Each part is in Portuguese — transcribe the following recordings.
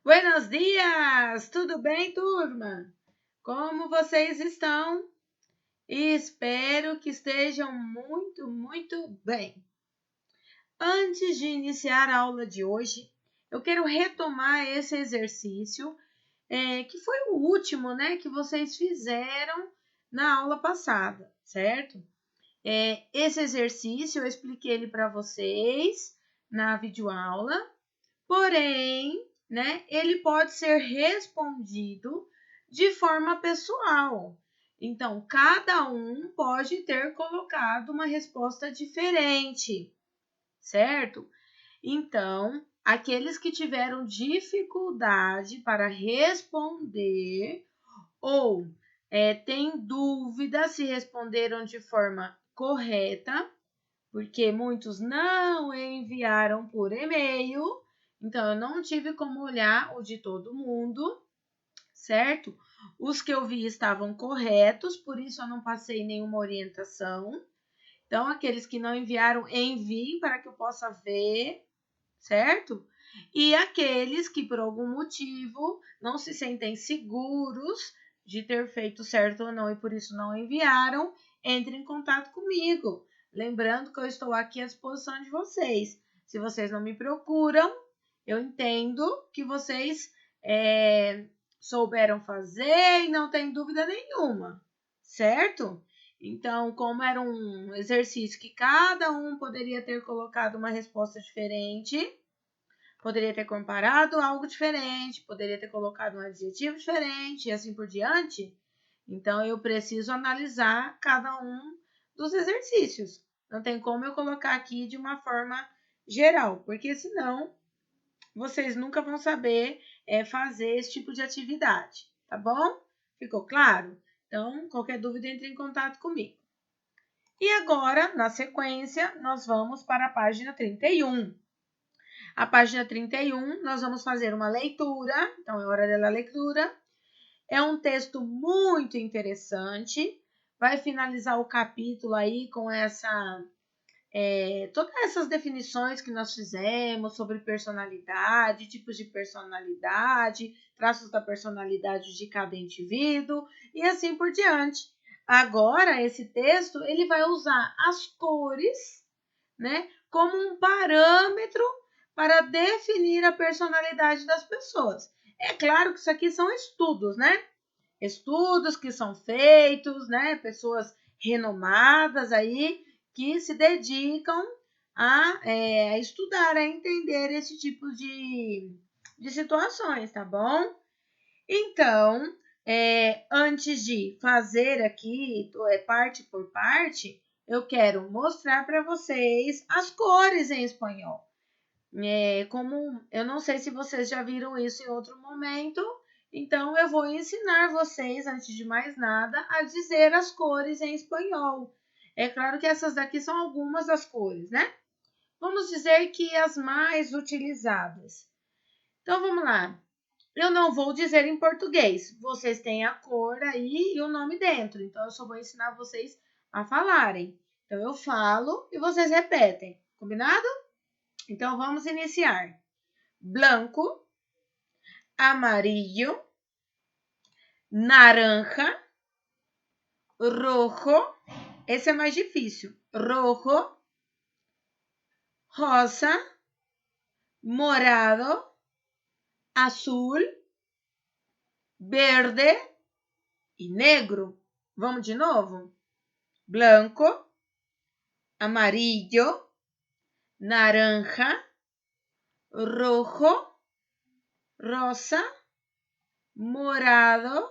Buenos dias! Tudo bem, turma? Como vocês estão? Espero que estejam muito bem. Antes de iniciar a aula de hoje, eu quero retomar esse exercício, que foi o último, né, que vocês fizeram na aula passada, certo? Esse exercício eu expliquei ele para vocês na videoaula. Porém, né, ele pode ser respondido de forma pessoal. Então, cada um pode ter colocado uma resposta diferente, certo? Então, aqueles que tiveram dificuldade para responder ou têm dúvida se responderam de forma correta, porque muitos não enviaram por e-mail, então eu não tive como olhar o de todo mundo, certo? Os que eu vi estavam corretos, por isso eu não passei nenhuma orientação. Então, aqueles que não enviaram, enviem para que eu possa ver, certo? E aqueles que por algum motivo não se sentem seguros de ter feito certo ou não e por isso não enviaram, entrem em contato comigo. Lembrando que eu estou aqui à disposição de vocês. Se vocês não me procuram, eu entendo que vocês souberam fazer e não tem dúvida nenhuma, certo? Então, como era um exercício que cada um poderia ter colocado uma resposta diferente, poderia ter comparado algo diferente, poderia ter colocado um adjetivo diferente e assim por diante. Então, eu preciso analisar cada um dos exercícios. Não tem como eu colocar aqui de uma forma geral, porque senão vocês nunca vão saber fazer esse tipo de atividade, tá bom? Ficou claro? Então, qualquer dúvida, entre em contato comigo. E agora, na sequência, nós vamos para a página 31. A página 31, nós vamos fazer uma leitura, então é hora da leitura. É um texto muito interessante, vai finalizar o capítulo aí com todas essas definições que nós fizemos sobre personalidade, tipos de personalidade, traços da personalidade de cada indivíduo e assim por diante. Agora, esse texto, ele vai usar as cores, né, como um parâmetro para definir a personalidade das pessoas. É claro que isso aqui são estudos, né? Estudos que são feitos, né? Pessoas renomadas aí que se dedicam a estudar, a entender esse tipo de situações, tá bom? Então, antes de fazer aqui parte por parte, eu quero mostrar para vocês as cores em espanhol. Como eu não sei se vocês já viram isso em outro momento, então eu vou ensinar vocês, antes de mais nada, a dizer as cores em espanhol. É claro que essas daqui são algumas das cores, né? Vamos dizer que as mais utilizadas. Então vamos lá. Eu não vou dizer em português. Vocês têm a cor aí e o nome dentro. Então eu só vou ensinar vocês a falarem. Então eu falo e vocês repetem. Combinado? Então vamos iniciar. Blanco, amarillo, naranja, rojo, esse é mais difícil. Rojo, rosa, morado, azul, verde e negro. Vamos de novo? Blanco, amarillo, naranja, rojo, rosa, morado,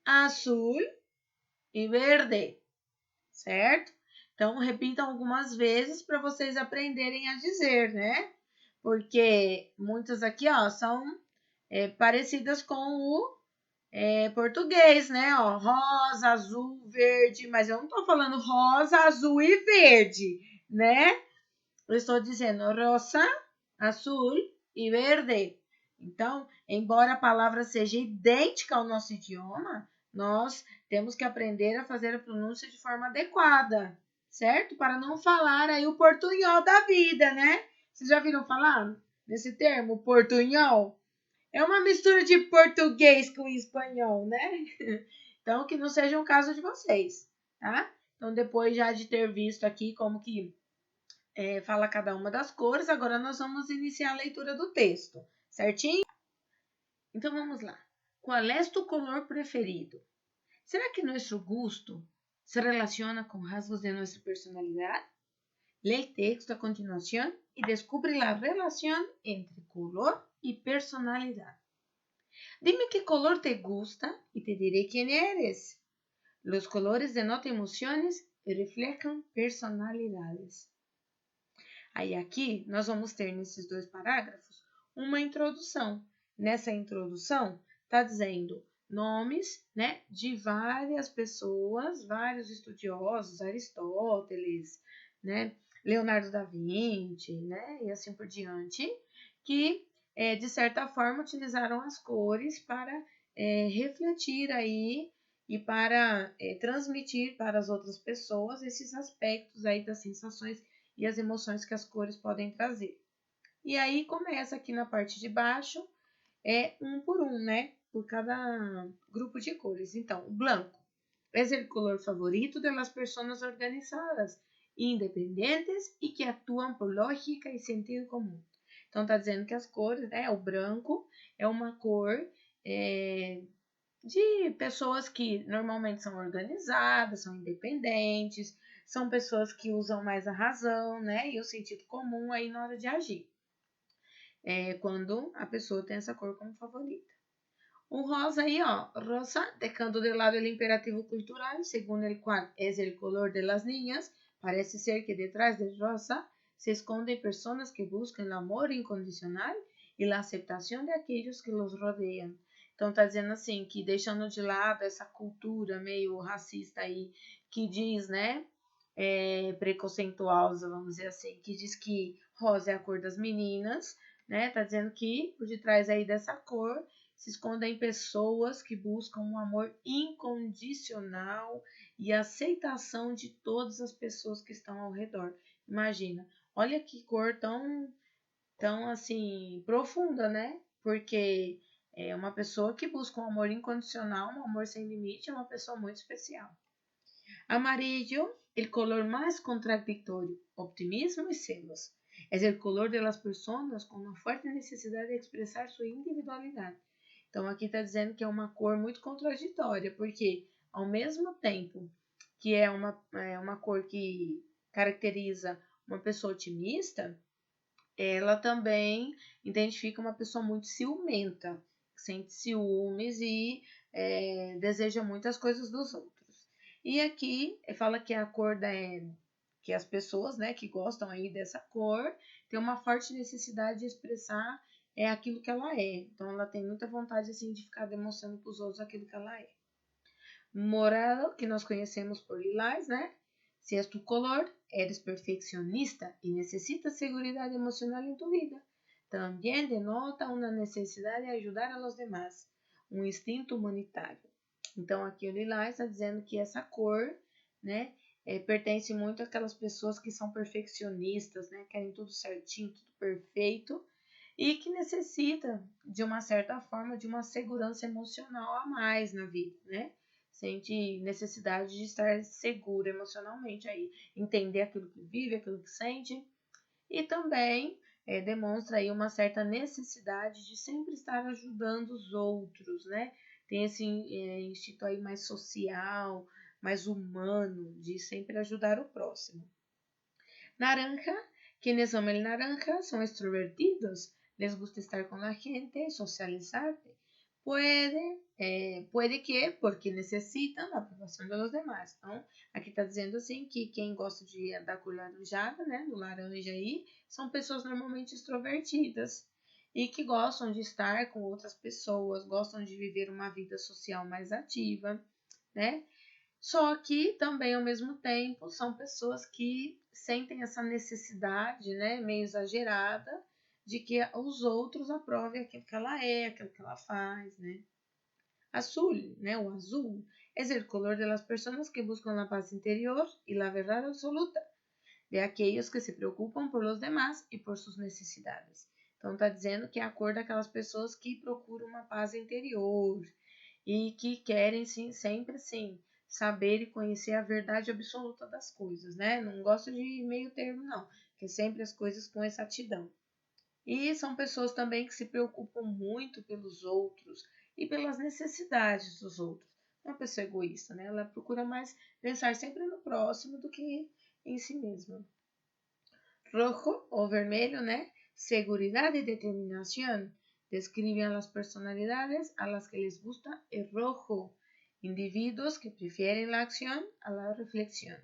azul e verde, certo? Então, repitam algumas vezes para vocês aprenderem a dizer, né? Porque muitas aqui, ó, são parecidas com o português, né? Ó, rosa, azul, verde, mas eu não tô falando rosa, azul e verde, né? Eu estou dizendo rosa, azul e verde. Então, embora a palavra seja idêntica ao nosso idioma, nós temos que aprender a fazer a pronúncia de forma adequada, certo? Para não falar aí o portunhol da vida, né? Vocês já viram falar nesse termo, portunhol? É uma mistura de português com espanhol, né? Então, que não seja o caso de vocês, tá? Então, depois já de ter visto aqui como que fala cada uma das cores, agora nós vamos iniciar a leitura do texto, certinho? Então, vamos lá. ¿Cuál es tu color preferido? ¿Será que nuestro gusto se relaciona con rasgos de nuestra personalidad? Lee el texto a continuación y descubre la relación entre color y personalidad. Dime qué color te gusta y te diré quién eres. Los colores denotan emociones y reflejan personalidades. Aí aqui nós vamos ter nesses dois parágrafos uma introdução. Nessa introdução está dizendo nomes, né, de várias pessoas, vários estudiosos, Aristóteles, né, Leonardo da Vinci, né, e assim por diante, que de certa forma utilizaram as cores para refletir aí e para transmitir para as outras pessoas esses aspectos aí das sensações e as emoções que as cores podem trazer. E aí começa aqui na parte de baixo, um por um, né? Por cada grupo de cores. Então, o branco é o color favorito de las personas organizadas, independentes e que atuam por lógica e sentido comum. Então, tá dizendo que as cores, né? O branco é uma cor de pessoas que normalmente são organizadas, são independentes, são pessoas que usam mais a razão, né, e o sentido comum aí na hora de agir. Quando a pessoa tem essa cor como favorita. O rosa aí, ó, rosa, dejando de lado el imperativo cultural, según el cual es el color de las niñas, parece ser que detrás del rosa se esconden personas que buscan el amor incondicional y la aceptación de aquellos que los rodean. Então, tá dizendo assim, que deixando de lado essa cultura meio racista aí, que diz, né, preconceituosa, vamos dizer assim, que diz que rosa é a cor das meninas, né, tá dizendo que por detrás aí dessa cor se escondem pessoas que buscam um amor incondicional e aceitação de todas as pessoas que estão ao redor. Imagina, olha que cor tão assim, profunda, né? Porque é uma pessoa que busca um amor incondicional, um amor sem limite, é uma pessoa muito especial. Amarillo, el color más contradictorio, optimismo y celos. Es el color de las personas con una fuerte necesidad de expressar sua individualidade. Então, aqui está dizendo que é uma cor muito contraditória, porque ao mesmo tempo que é uma cor que caracteriza uma pessoa otimista, ela também identifica uma pessoa muito ciumenta, que sente ciúmes e deseja muitas coisas dos outros. E aqui fala que a cor que as pessoas, né, que gostam aí dessa cor, tem uma forte necessidade de expressar aquilo que ela é. Então, ela tem muita vontade, assim, de ficar demonstrando para os outros aquilo que ela é. Morado, que nós conhecemos por lilás, né? Si es tu color, eres perfeccionista y necesitas seguridad emocional en tu vida. También denota una necesidad de ayudar a los demás, um instinto humanitário. Então, aqui o lilás está dizendo que essa cor, né, pertence muito àquelas pessoas que são perfeccionistas, né, querem tudo certinho, tudo perfeito, e que necessita, de uma certa forma, de uma segurança emocional a mais na vida, né? Sente necessidade de estar seguro emocionalmente aí, entender aquilo que vive, aquilo que sente, e também demonstra aí uma certa necessidade de sempre estar ajudando os outros, né? Tem esse instinto aí mais social, mais humano, de sempre ajudar o próximo. Naranja, quienes aman el naranja son extrovertidos, les gusta estar con la gente, socializar. Puede que porque necessitam da aprovação dos demais. Então, aqui está dizendo assim que quem gosta de andar com laranjada, né, do laranja aí, são pessoas normalmente extrovertidas e que gostam de estar com outras pessoas, gostam de viver uma vida social mais ativa, né? Só que também, ao mesmo tempo, são pessoas que sentem essa necessidade, né, meio exagerada, de que os outros aprovem aquilo que ela é, aquilo que ela faz, né? Azul, né, o azul, é o color de las personas que buscan la paz interior y la verdad absoluta, de aquellos que se preocupan por los demás y por sus necesidades. Então, está dizendo que é a cor daquelas pessoas que procuram uma paz interior e que querem, sim, sempre, sim, saber e conhecer a verdade absoluta das coisas, né? Não gosto de meio termo, não, que sempre as coisas com exatidão. E são pessoas também que se preocupam muito pelos outros e pelas necessidades dos outros. Não é uma pessoa egoísta, né? Ela procura mais pensar sempre no próximo do que em si mesma. Rojo, ou vermelho, né? Seguridad y determinación. Describen a las personalidades a las que les gusta el rojo. Indivíduos que prefieren la acción a la reflexión.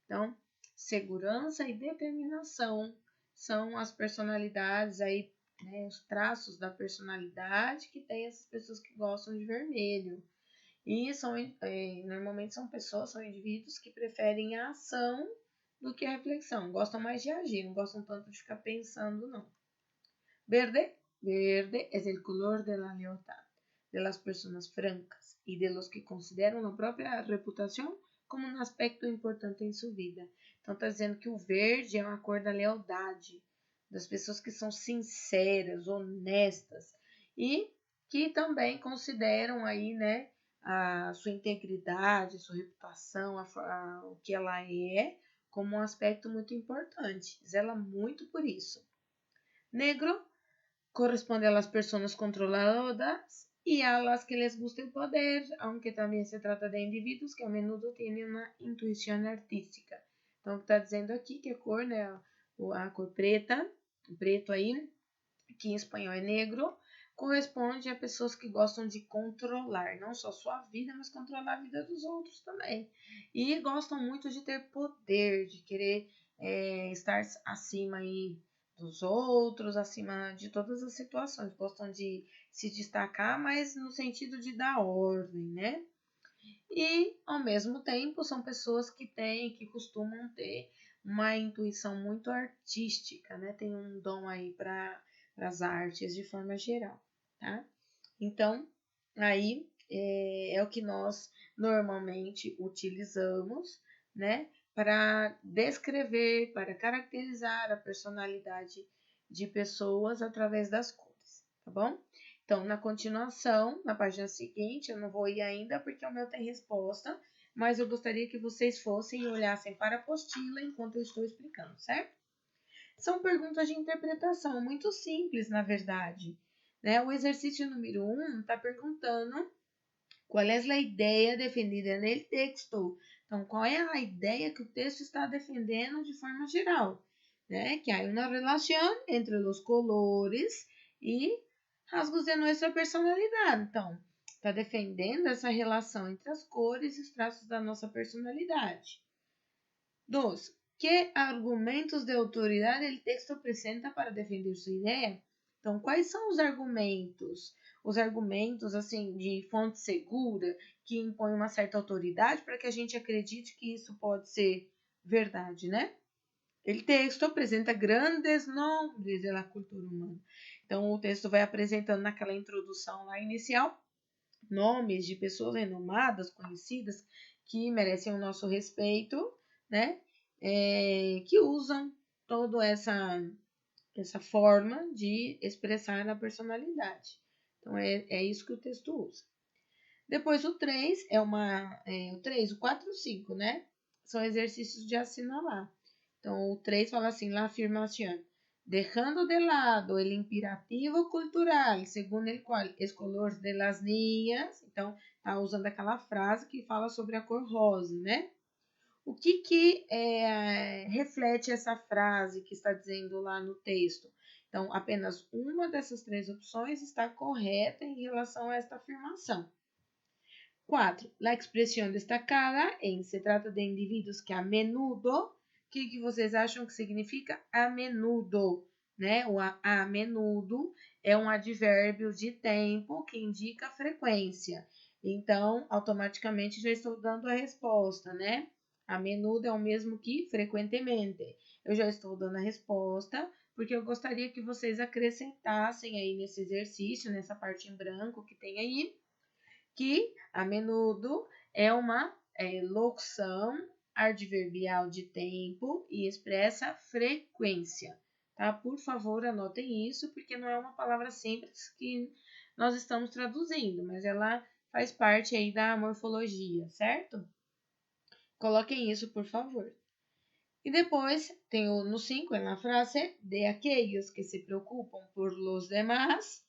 Então, segurança e determinação são as personalidades aí, né, os traços da personalidade que tem essas pessoas que gostam de vermelho. E normalmente são pessoas, são indivíduos que preferem a ação do que a reflexão. Gostam mais de agir, não gostam tanto de ficar pensando, não. Verde. Verde es el color de la lealtad, de las personas francas y de los que consideram a própria reputação como um aspecto importante em sua vida. Então, está dizendo que o verde é uma cor da lealdade, das pessoas que são sinceras, honestas e que também consideram aí, né, a sua integridade, a sua reputação, o que ela é, como um aspecto muito importante. Zela muito por isso. Negro corresponde a las personas controladoras y a las que les gusta el poder, aunque también se trata de indivíduos que a menudo tienen una intuição artística. Então, o que está dizendo aqui que a cor, né, a cor preta, o preto aí, que em espanhol é negro, corresponde a pessoas que gostam de controlar, não só sua vida, mas controlar a vida dos outros também. E gostam muito de ter poder, de querer estar acima aí dos outros, acima de todas as situações. Gostam de se destacar, mas no sentido de dar ordem, né? E, ao mesmo tempo, são pessoas que costumam ter uma intuição muito artística, né? Tem um dom aí para as artes de forma geral, tá? Então, aí é o que nós normalmente utilizamos, né? Para descrever, para caracterizar a personalidade de pessoas através das cores, tá bom? Então, na continuação, na página seguinte, eu não vou ir ainda porque o meu tem resposta, mas eu gostaria que vocês fossem e olhassem para a apostila enquanto eu estou explicando, certo? São perguntas de interpretação, muito simples, na verdade. Né? O exercício número 1 está perguntando qual é a ideia defendida no texto. Então, qual é a ideia que o texto está defendendo de forma geral? Né? Que há uma relação entre os colores e rasgos de nossa personalidade. Então, está defendendo essa relação entre as cores e os traços da nossa personalidade. 2. Que argumentos de autoridade o texto apresenta para defender sua ideia? Então, quais são os argumentos? Os argumentos, assim, de fonte segura, que impõem uma certa autoridade para que a gente acredite que isso pode ser verdade, né? O texto apresenta grandes nomes da cultura humana. Então, o texto vai apresentando naquela introdução lá inicial nomes de pessoas renomadas, conhecidas, que merecem o nosso respeito, né? Que usam toda essa forma de expressar a personalidade. Então, é isso que o texto usa. Depois, o 3 o 3, o 4 e o 5, né? São exercícios de assinalar. Então, o 3 fala assim, la afirmación. Dejando de lado o imperativo cultural, segundo el cual es color de las niñas. Então, tá usando aquela frase que fala sobre a cor rosa, né? O que reflete essa frase que está dizendo lá no texto? Então, apenas uma dessas 3 opções está correta em relação a esta afirmação. 4. La expresión destacada se trata de indivíduos que a menudo, o que vocês acham que significa a menudo? Né? O a menudo é um advérbio de tempo que indica frequência. Então, automaticamente já estou dando a resposta, né? A menudo é o mesmo que frequentemente. Eu já estou dando a resposta, porque eu gostaria que vocês acrescentassem aí nesse exercício, nessa parte em branco que tem aí, que a menudo é uma locução adverbial de tempo e expressa frequência, tá? Por favor, anotem isso, porque não é uma palavra simples que nós estamos traduzindo, mas ela faz parte aí da morfologia, certo? Coloquem isso, por favor. E depois tem o no 5, na frase, de aquellos que se preocupam por los demás.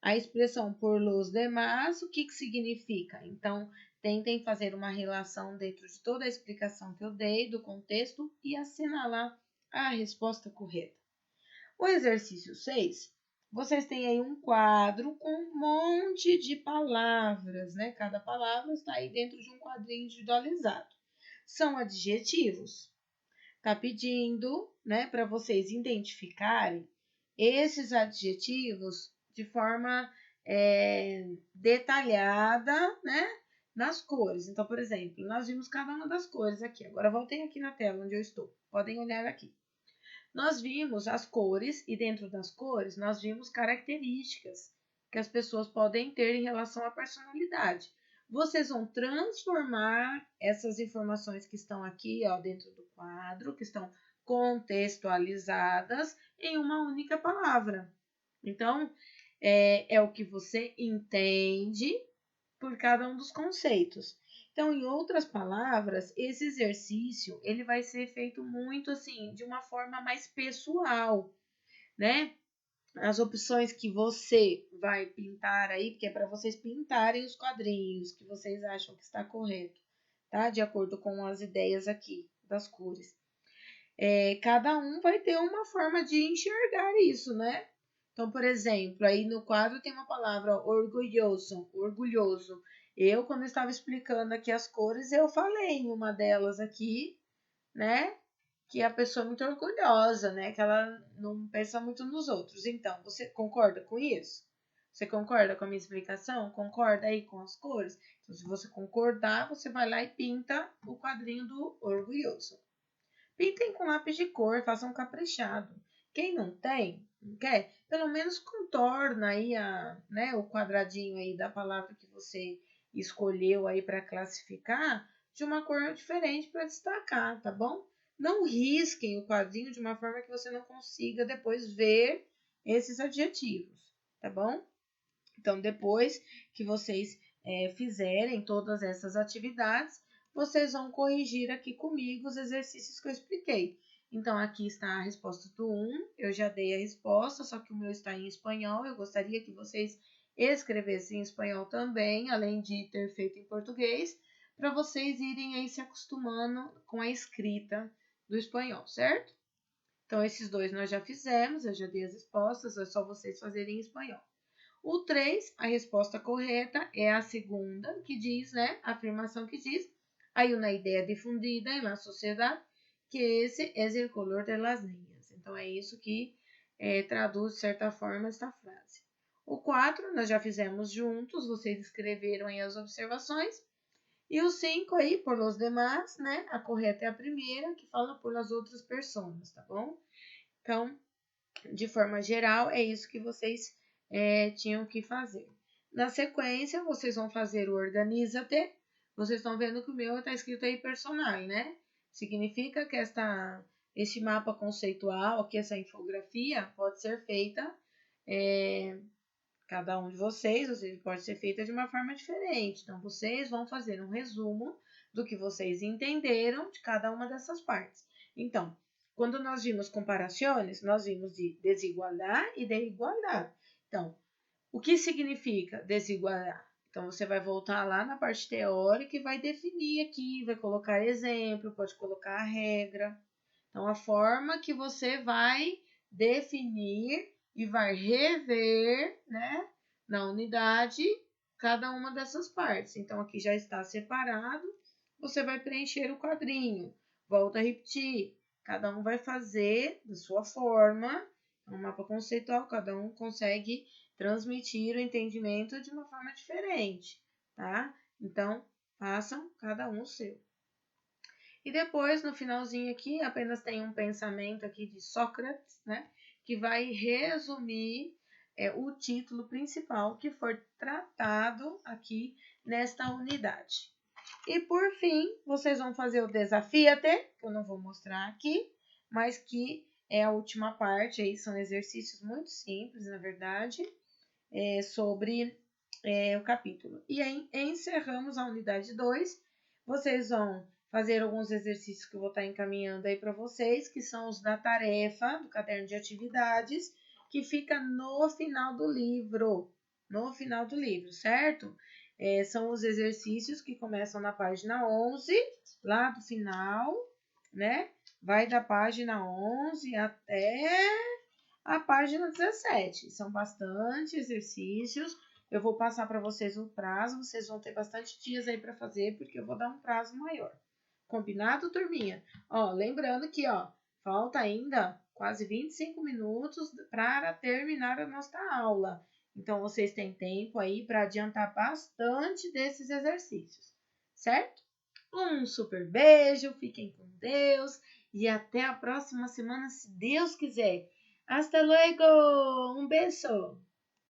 A expressão por los demás, o que significa? Então, tentem fazer uma relação dentro de toda a explicação que eu dei, do contexto, e assinalar a resposta correta. O exercício 6, vocês têm aí um quadro com um monte de palavras, né? Cada palavra está aí dentro de um quadrinho individualizado. São adjetivos. Tá pedindo, né, para vocês identificarem esses adjetivos de forma detalhada, né, nas cores. Então, por exemplo, nós vimos cada uma das cores aqui. Agora, voltem aqui na tela onde eu estou. Podem olhar aqui. Nós vimos as cores e dentro das cores nós vimos características que as pessoas podem ter em relação à personalidade. Vocês vão transformar essas informações que estão aqui, ó, dentro do quadro, que estão contextualizadas, em uma única palavra. Então, é o que você entende por cada um dos conceitos. Então, em outras palavras, esse exercício ele vai ser feito muito assim, de uma forma mais pessoal, né? As opções que você vai pintar aí, porque é para vocês pintarem os quadrinhos que vocês acham que está correto, tá? De acordo com as ideias aqui das cores. Cada um vai ter uma forma de enxergar isso, né? Então, por exemplo, aí no quadro tem uma palavra orgulhoso, orgulhoso. Eu, quando estava explicando aqui as cores, eu falei em uma delas aqui, né? Que a pessoa é muito orgulhosa, né? Que ela não pensa muito nos outros. Então, você concorda com isso? Você concorda com a minha explicação? Concorda aí com as cores? Então, se você concordar, você vai lá e pinta o quadrinho do orgulhoso. Pintem com lápis de cor, façam caprichado. Quem não tem, não quer, pelo menos contorna aí o quadradinho aí da palavra que você escolheu aí para classificar de uma cor diferente para destacar, tá bom? Não risquem o quadrinho de uma forma que você não consiga depois ver esses adjetivos, tá bom? Então, depois que vocês fizerem todas essas atividades, vocês vão corrigir aqui comigo os exercícios que eu expliquei. Então, aqui está a resposta do 1, eu já dei a resposta, só que o meu está em espanhol, eu gostaria que vocês escrevessem em espanhol também, além de ter feito em português, para vocês irem aí se acostumando com a escrita do espanhol, certo? Então, esses dois nós já fizemos, eu já dei as respostas, é só vocês fazerem em espanhol. O 3, a resposta correta é a segunda, que diz, né? A afirmação que diz: hay una idea difundida en la sociedad que esse es el color de las niñas. Então, é isso que traduz, de certa forma, esta frase. O 4, nós já fizemos juntos, vocês escreveram aí as observações. E o 5 aí, por los demás, né? A correta é a primeira, que fala por las outras pessoas, tá bom? Então, de forma geral, é isso que vocês tinham que fazer. Na sequência, vocês vão fazer o Organiza-te. Vocês estão vendo que o meu está escrito aí personal, né? Significa que este mapa conceitual, aqui essa infografia, pode ser feita, cada um de vocês, ou seja, pode ser feita de uma forma diferente. Então, vocês vão fazer um resumo do que vocês entenderam de cada uma dessas partes. Então, quando nós vimos comparações, nós vimos de desigualdade e de igualdade. Então, o que significa desigualdade? Então, você vai voltar lá na parte teórica e vai definir aqui, vai colocar exemplo, pode colocar a regra. Então, a forma que você vai definir e vai rever, né, na unidade, cada uma dessas partes. Então, aqui já está separado, você vai preencher o quadrinho. Volta a repetir. Cada um vai fazer da sua forma, um mapa conceitual, cada um consegue transmitir o entendimento de uma forma diferente, tá? Então, façam cada um o seu. E depois, no finalzinho aqui, apenas tem um pensamento aqui de Sócrates, né? Que vai resumir o título principal que for tratado aqui nesta unidade. E por fim, vocês vão fazer o Desafia-te, que eu não vou mostrar aqui, mas que é a última parte, aí são exercícios muito simples, na verdade, sobre o capítulo. E aí encerramos a unidade 2. Vocês vão fazer alguns exercícios que eu vou estar encaminhando aí para vocês, que são os da tarefa, do caderno de atividades, que fica no final do livro. No final do livro, certo? São os exercícios que começam na página 11, lá do final, né? Vai da página 11 até a página 17. São bastante exercícios. Eu vou passar para vocês o prazo, vocês vão ter bastante dias aí para fazer, porque eu vou dar um prazo maior. Combinado, turminha? Ó, lembrando que, ó, falta ainda quase 25 minutos para terminar a nossa aula. Então, vocês têm tempo aí para adiantar bastante desses exercícios, certo? Um super beijo, fiquem com Deus e até a próxima semana, se Deus quiser. Hasta luego! Um beijo!